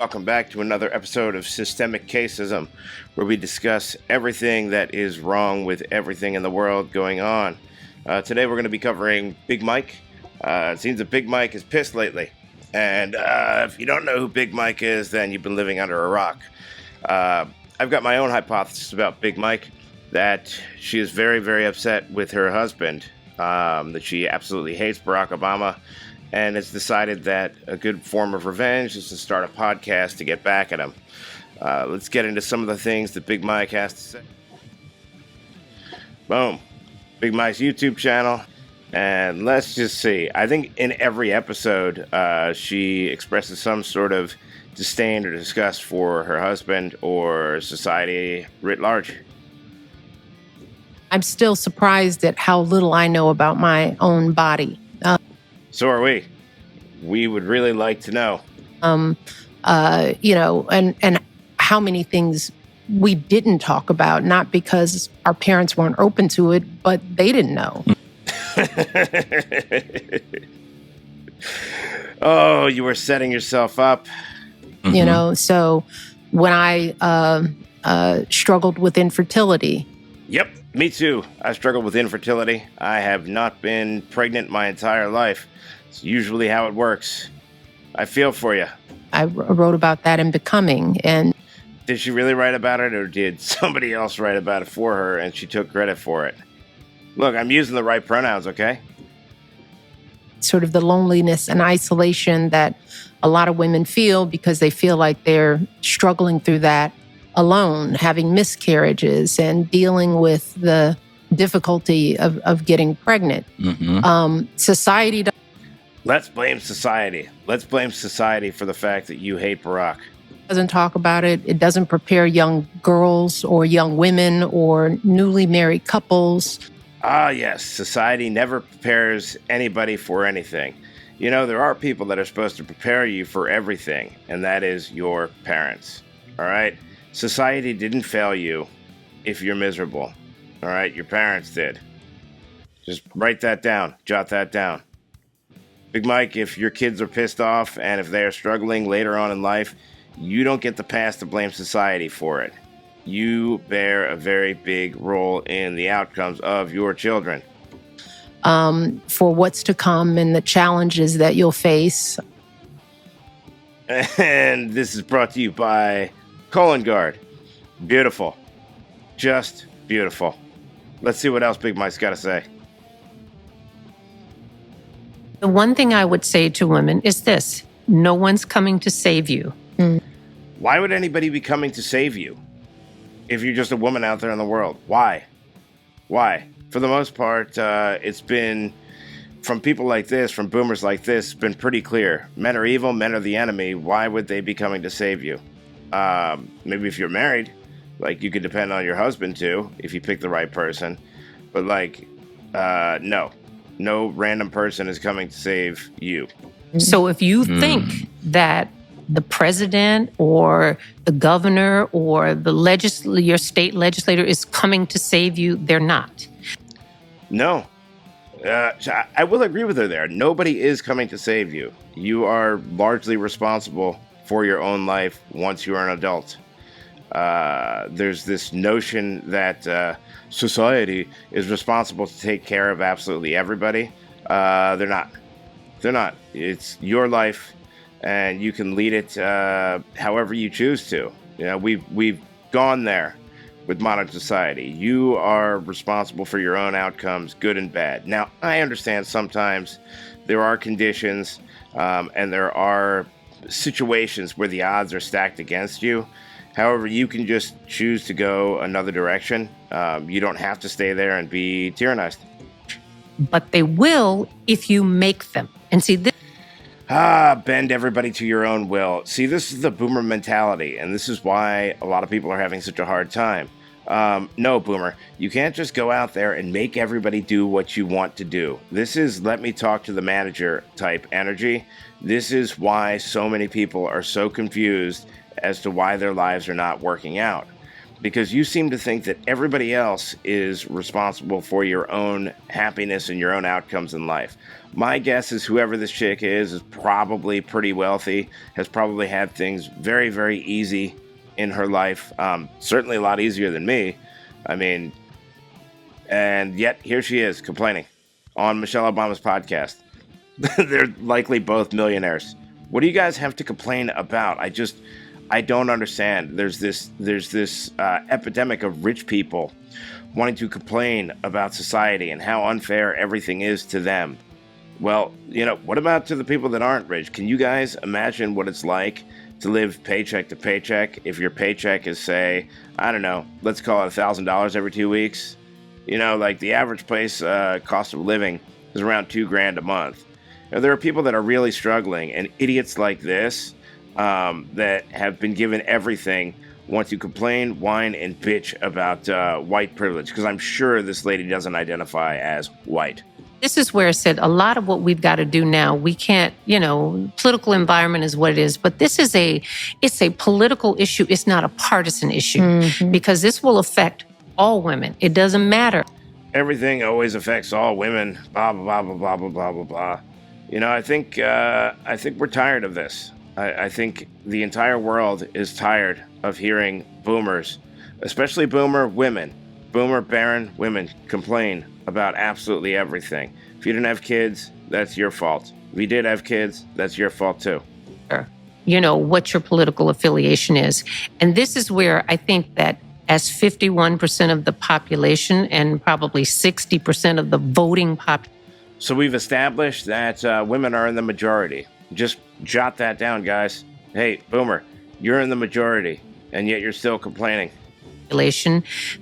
Welcome back to another episode of Systemic Caseism, where we discuss everything that is wrong with everything in the world going on. Today we're going to be covering Big Mike. It seems that Big Mike is pissed lately. And if you don't know who Big Mike is, then you've been living under a rock. I've got my own hypothesis about Big Mike, that she is very, very upset with her husband, that she absolutely hates Barack Obama, and has decided that a good form of revenge is to start a podcast to get back at him. Let's get into some of the things that Big Mike has to say. Boom. Big Mike's YouTube channel. And let's just see. I think in every episode, she expresses some sort of disdain or disgust for her husband or society writ large. I'm still surprised at how little I know about my own body. So are we. We would really like to know. And how many things we didn't talk about, not because our parents weren't open to it, but they didn't know. Oh, you were setting yourself up. Mm-hmm. So when I struggled with infertility. Yep, me too. I struggled with infertility. I have not been pregnant my entire life. It's usually how it works. I feel for you. I wrote about that in Becoming. And did she really write about it, or did somebody else write about it for her and she took credit for it? Look, I'm using the right pronouns, okay? Sort of the loneliness and isolation that a lot of women feel because they feel like they're struggling through that alone, having miscarriages and dealing with the difficulty of getting pregnant. Mm-hmm. Society Let's blame society. Let's blame society for the fact that you hate Barack. Doesn't talk about it. It doesn't prepare young girls or young women or newly married couples. Ah, yes. Society never prepares anybody for anything. You know, there are people that are supposed to prepare you for everything, and that is your parents. All right? Society didn't fail you if you're miserable. All right? Your parents did. Just write that down. Jot that down. Big Mike, if your kids are pissed off and if they are struggling later on in life, you don't get the pass to blame society for it. You bear a very big role in the outcomes of your children. For what's to come and the challenges that you'll face. And this is brought to you by Colon Guard. Beautiful. Just beautiful. Let's see what else Big Mike's got to say. The one thing I would say to women is this: no one's coming to save you. Why would anybody be coming to save you if you're just a woman out there in the world? Why? For the most part, it's been, from people like this, from boomers like this, been pretty clear. Men are evil, men are the enemy. Why would they be coming to save you? Maybe if you're married, like you could depend on your husband too, if you pick the right person. But no random person is coming to save you. So if you think that the president or the governor or your state legislator is coming to save you, they're not. No. I will agree with her there. Nobody is coming to save you. You are largely responsible for your own life once you are an adult. There's this notion that society is responsible to take care of absolutely everybody. They're not. It's your life, and you can lead it however you choose to. You know, we've gone there with modern society. You are responsible for your own outcomes, good and bad. Now, I understand sometimes there are conditions and there are situations where the odds are stacked against you. However, you can just choose to go another direction. You don't have to stay there and be tyrannized. But they will if you make them. And see, this. Bend everybody to your own will. See, this is the boomer mentality, and this is why a lot of people are having such a hard time. No, boomer, you can't just go out there and make everybody do what you want to do. This is let me talk to the manager type energy. This is why so many people are so confused as to why their lives are not working out. because you seem to think that everybody else is responsible for your own happiness and your own outcomes in life. My guess is whoever this chick is probably pretty wealthy, has probably had things very, very easy in her life. Certainly a lot easier than me. I mean, and yet here she is complaining on Michelle Obama's podcast. They're likely both millionaires. What do you guys have to complain about? I don't understand. There's this epidemic of rich people wanting to complain about society and how unfair everything is to them. Well, what about to the people that aren't rich? Can you guys imagine what it's like to live paycheck to paycheck if your paycheck is, say, I don't know, let's call it $1,000 every 2 weeks? Like the average place cost of living is around $2,000 a month. There are people that are really struggling, and idiots like this that have been given everything want to complain, whine, and bitch about white privilege, because I'm sure this lady doesn't identify as white. This is where I said a lot of what we've got to do now, we can't, political environment is what it is, but it's a political issue. It's not a partisan issue because this will affect all women. It doesn't matter. Everything always affects all women, blah, blah, blah, blah, blah, blah, blah, blah. I think we're tired of this. I think the entire world is tired of hearing boomers, especially boomer women, boomer barren women complain about absolutely everything. If you didn't have kids, that's your fault. If you did have kids, that's your fault too. What your political affiliation is. And this is where I think that as 51% of the population and probably 60% of the voting population. So we've established that women are in the majority. Just jot that down, guys. Hey, boomer, you're in the majority, and yet you're still complaining.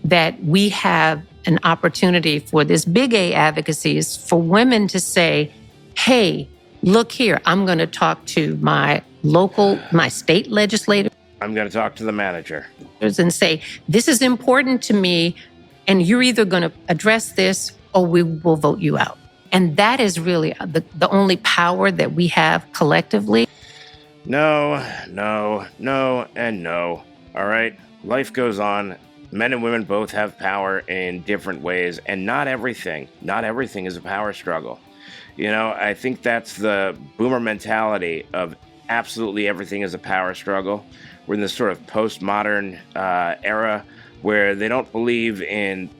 That we have an opportunity for this big A advocacy is for women to say, hey, look here, I'm going to talk to my state legislator. I'm going to talk to the manager. And say, this is important to me, and you're either going to address this or we will vote you out. And that is really the only power that we have collectively. No, and no. All right? Life goes on. Men and women both have power in different ways, and not everything is a power struggle. I think that's the boomer mentality of absolutely everything is a power struggle. We're in this sort of postmodern era where they don't believe in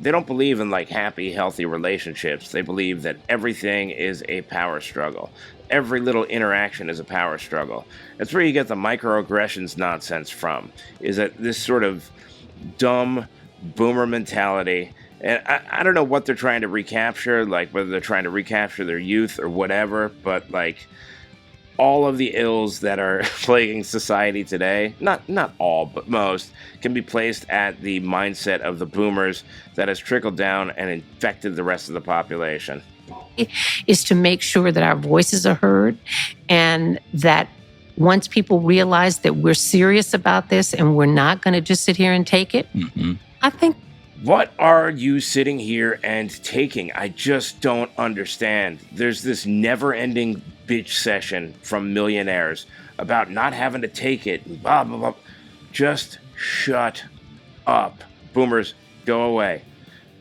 like happy, healthy relationships. They believe that everything is a power struggle. Every little interaction is a power struggle. That's where you get the microaggressions nonsense from, is that this sort of dumb boomer mentality. And I don't know what they're trying to recapture, like whether they're trying to recapture their youth or whatever, but like all of the ills that are plaguing society today, not all, but most, can be placed at the mindset of the boomers that has trickled down and infected the rest of the population. Is to make sure that our voices are heard, and that once people realize that we're serious about this and we're not going to just sit here and take it, I think. What are you sitting here and taking? I just don't understand. There's this never-ending bitch session from millionaires about not having to take it, and blah, blah, blah. Just shut up. Boomers, go away.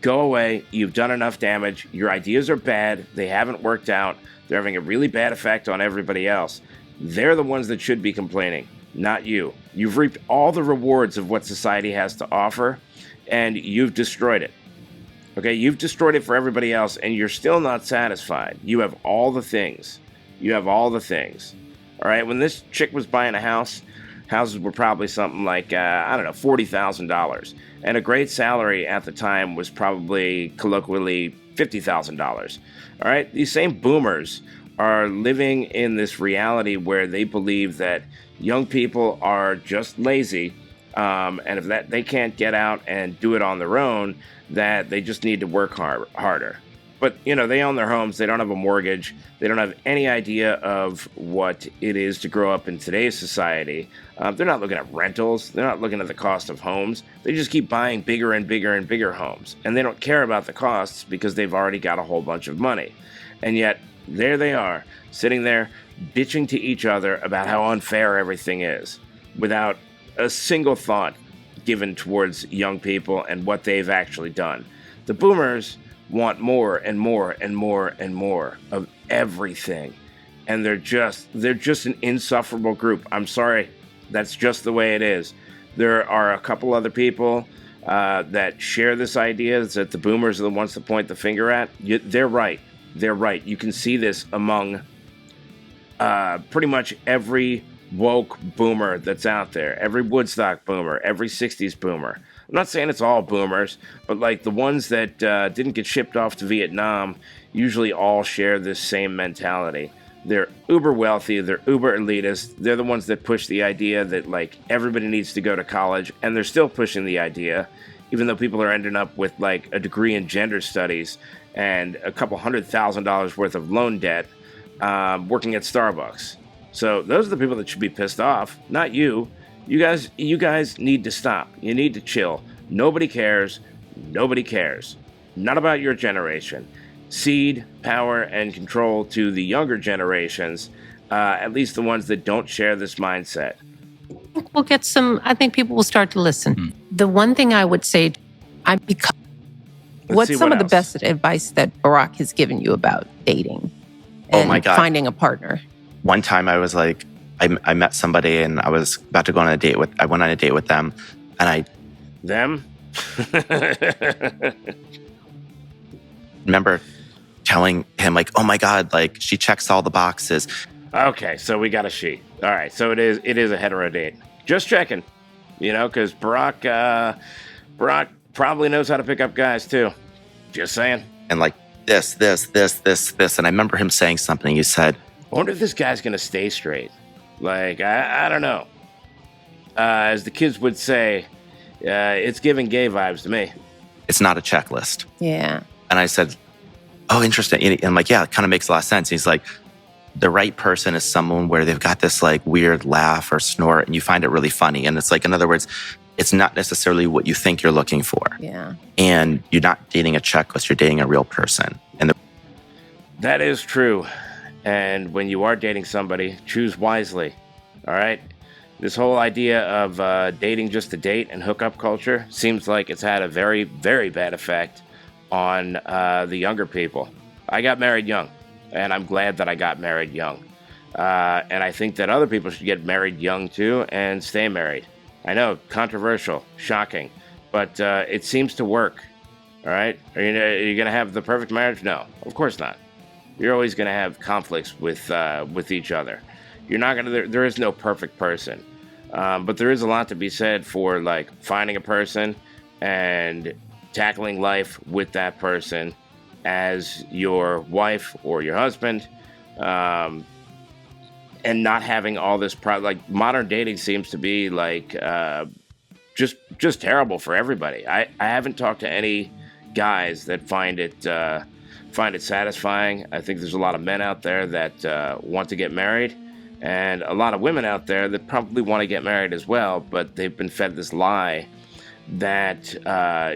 Go away. You've done enough damage. Your ideas are bad. They haven't worked out. They're having a really bad effect on everybody else. They're the ones that should be complaining, not you. You've reaped all the rewards of what society has to offer, and you've destroyed it. Okay, you've destroyed it for everybody else, and you're still not satisfied. You have all the things. All right, when this chick was buying a house, houses were probably something like, $40,000. And a great salary at the time was probably, colloquially, $50,000. All right, these same boomers are living in this reality where they believe that young people are just lazy, and if that they can't get out and do it on their own, that they just need to work harder. But, they own their homes. They don't have a mortgage. They don't have any idea of what it is to grow up in today's society. They're not looking at rentals. They're not looking at the cost of homes. They just keep buying bigger and bigger and bigger homes. And they don't care about the costs because they've already got a whole bunch of money. And yet, there they are, sitting there, bitching to each other about how unfair everything is, without a single thought given towards young people and what they've actually done. The boomers want more and more and more and more of everything. And they're just an insufferable group. I'm sorry. That's just the way it is. There are a couple other people that share this idea that the boomers are the ones to point the finger at. They're right. They're right. You can see this among pretty much every woke boomer that's out there. Every Woodstock boomer, every 60s boomer. I'm not saying it's all boomers, but like the ones that didn't get shipped off to Vietnam usually all share this same mentality. They're uber wealthy, they're uber elitist, they're the ones that push the idea that like everybody needs to go to college, and they're still pushing the idea, even though people are ending up with like a degree in gender studies and a couple $100,000 worth of loan debt working at Starbucks. So those are the people that should be pissed off, not you. You guys need to stop. You need to chill. Nobody cares. Nobody cares. Not about your generation. Cede power and control to the younger generations, at least the ones that don't share this mindset. We'll get some, I think people will start to listen. The one thing I would say, what's some of the best advice that Barack has given you about dating and finding a partner? One time I was like, I met somebody and I was about to go on a date with, I went on a date with them and Them? remember telling him like, oh my God, like she checks all the boxes. Okay, so we got a she. All right, so it is a hetero date. Just checking, because Barack probably knows how to pick up guys too. Just saying. And like this. And I remember him saying something. He said, I wonder if this guy's going to stay straight. Like, I don't know. As the kids would say, it's giving gay vibes to me. It's not a checklist. Yeah. And I said, oh, interesting. And I'm like, yeah, it kind of makes a lot of sense. He's like, the right person is someone where they've got this like weird laugh or snort and you find it really funny. And it's like, in other words, it's not necessarily what you think you're looking for. Yeah. And you're not dating a checklist, you're dating a real person. And that is true. And when you are dating somebody, choose wisely. All right? This whole idea of dating just to date and hookup culture seems like it's had a very, very bad effect on the younger people. I got married young, and I'm glad that I got married young. And I think that other people should get married young too and stay married. I know, controversial, shocking, but it seems to work. All right? Are you going to have the perfect marriage? No, of course not. You're always going to have conflicts with each other. You're not gonna. There is no perfect person, but there is a lot to be said for like finding a person and tackling life with that person as your wife or your husband, and not having all this like modern dating seems to be like just terrible for everybody. I haven't talked to any guys that find it satisfying. I think there's a lot of men out there that want to get married, and a lot of women out there that probably want to get married as well, but they've been fed this lie that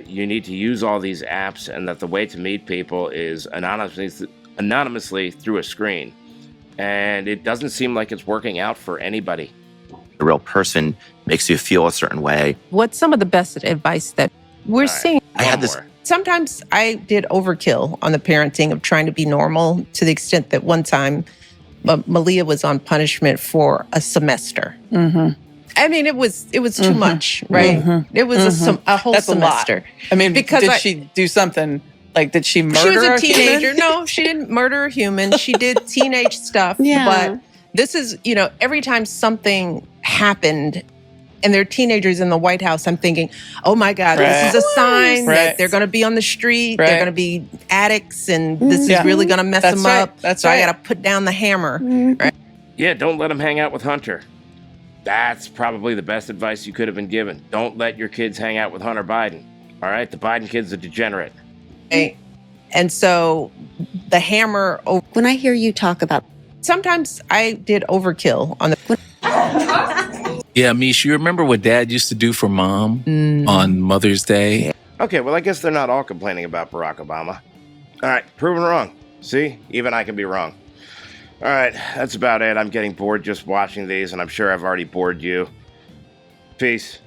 you need to use all these apps and that the way to meet people is anonymously through a screen. And it doesn't seem like it's working out for anybody. a real person makes you feel a certain way. What's some of the best advice that we're seeing? I had this. Sometimes I did overkill on the parenting of trying to be normal to the extent that one time Malia was on punishment for a semester. Mm-hmm. I mean, it was too much, right? Mm-hmm. It was a whole That's semester. A lot. I mean, because did she do something? Like, did she murder She was a teenager. human? No, she didn't murder a human. She did teenage stuff. Yeah. But this is, every time something happened and they're teenagers in the White House, I'm thinking, oh my God, this is a sign that they're going to be on the street. They're going to be addicts and this is really going to mess them up. That's so right. I got to put down the hammer. Right? Yeah, don't let them hang out with Hunter. That's probably the best advice you could have been given. Don't let your kids hang out with Hunter Biden. All right? The Biden kid's a degenerate. And so the hammer. When I hear you talk about, sometimes I did overkill on the. Yeah, Mish, you remember what Dad used to do for Mom on Mother's Day? Okay, well, I guess they're not all complaining about Barack Obama. All right, proven wrong. See? Even I can be wrong. All right, that's about it. I'm getting bored just watching these, and I'm sure I've already bored you. Peace.